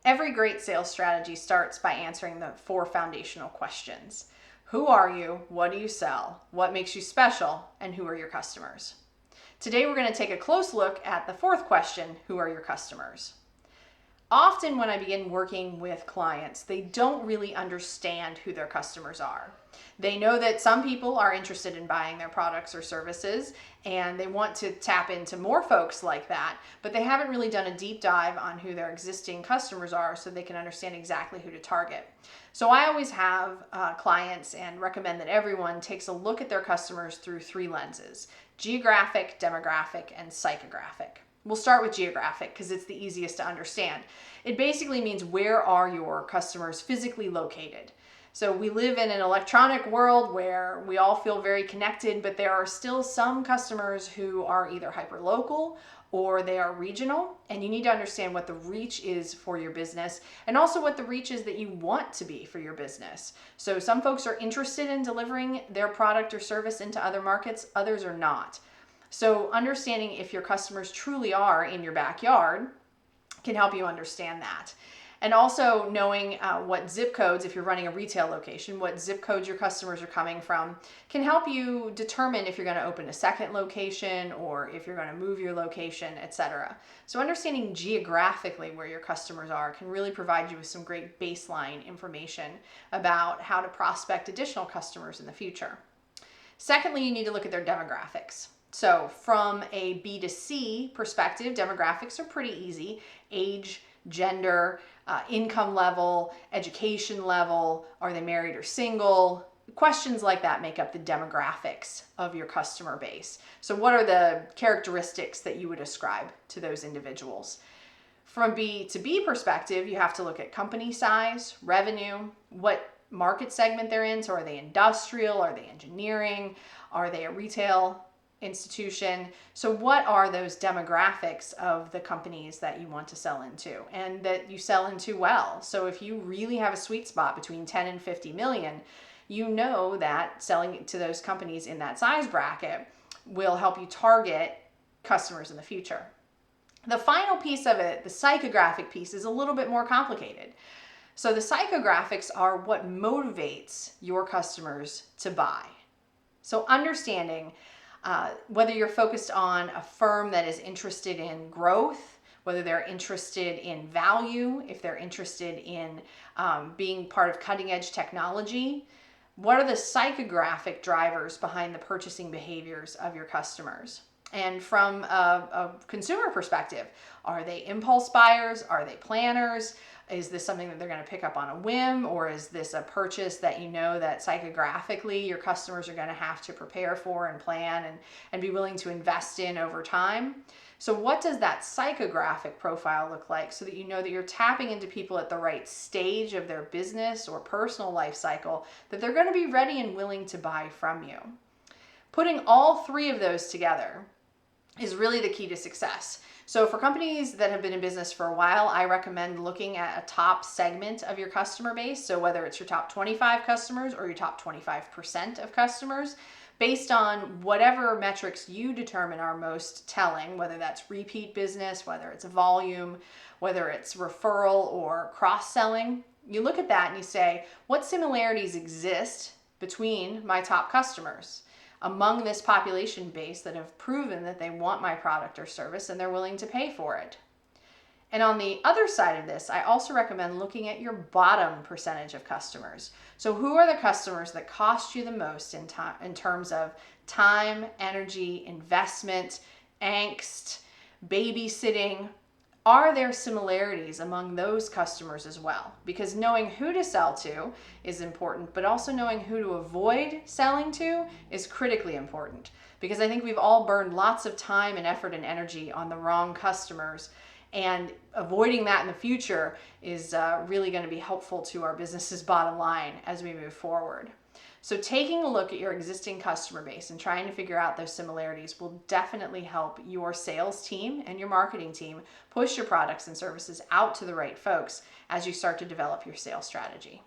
Every great sales strategy starts by answering the 4 foundational questions. Who are you? What do you sell? What makes you special? And who are your customers? Today we're going to take a close look at the 4th question, who are your customers? Often when I begin working with clients, they don't really understand who their customers are. They know that some people are interested in buying their products or services and they want to tap into more folks like that, but they haven't really done a deep dive on who their existing customers are so they can understand exactly who to target. So I always have clients and recommend that everyone takes a look at their customers through 3 lenses: geographic, demographic, and psychographic. We'll start with geographic because it's the easiest to understand. It basically means where are your customers physically located. So we live in an electronic world where we all feel very connected, but there are still some customers who are either hyperlocal or they are regional, and you need to understand what the reach is for your business and also what the reach is that you want to be for your business. So some folks are interested in delivering their product or service into other markets, others are not. So understanding if your customers truly are in your backyard can help you understand that. And also knowing what zip codes, if you're running a retail location, what zip codes your customers are coming from can help you determine if you're going to open a second location or if you're going to move your location, etc. So understanding geographically where your customers are can really provide you with some great baseline information about how to prospect additional customers in the future. Secondly, you need to look at their demographics. So from a B2C perspective, demographics are pretty easy: age, gender, income level, education level, are they married or single? Questions like that make up the demographics of your customer base. So what are the characteristics that you would ascribe to those individuals? From a B2B perspective, you have to look at company size, revenue, what market segment they're in. So are they industrial? Are they engineering? Are they a retail institution? So what are those demographics of the companies that you want to sell into and that you sell into well? So if you really have a sweet spot between 10 and 50 million, you know that selling to those companies in that size bracket will help you target customers in the future. The final piece of it, the psychographic piece, is a little bit more complicated. So the psychographics are what motivates your customers to buy. So understanding whether you're focused on a firm that is interested in growth, whether they're interested in value, if they're interested in being part of cutting edge technology, what are the psychographic drivers behind the purchasing behaviors of your customers? And from a consumer perspective, are they impulse buyers? Are they planners? Is this something that they're going to pick up on a whim, or is this a purchase that you know that psychographically your customers are going to have to prepare for and plan and be willing to invest in over time? So what does that psychographic profile look like so that you know that you're tapping into people at the right stage of their business or personal life cycle, that they're going to be ready and willing to buy from you? Putting all 3 of those together is really the key to success. So for companies that have been in business for a while, I recommend looking at a top segment of your customer base. So whether it's your top 25 customers or your top 25% of customers, based on whatever metrics you determine are most telling, whether that's repeat business, whether it's volume, whether it's referral or cross-selling, you look at that and you say, what similarities exist between my top customers among this population base that have proven that they want my product or service and they're willing to pay for it? And on the other side of this, I also recommend looking at your bottom percentage of customers. So who are the customers that cost you the most in terms of time, energy, investment, angst, babysitting? Are there similarities among those customers as well? Because knowing who to sell to is important, but also knowing who to avoid selling to is critically important. Because I think we've all burned lots of time and effort and energy on the wrong customers, and avoiding that in the future is really going to be helpful to our business's bottom line as we move forward. So taking a look at your existing customer base and trying to figure out those similarities will definitely help your sales team and your marketing team push your products and services out to the right folks as you start to develop your sales strategy.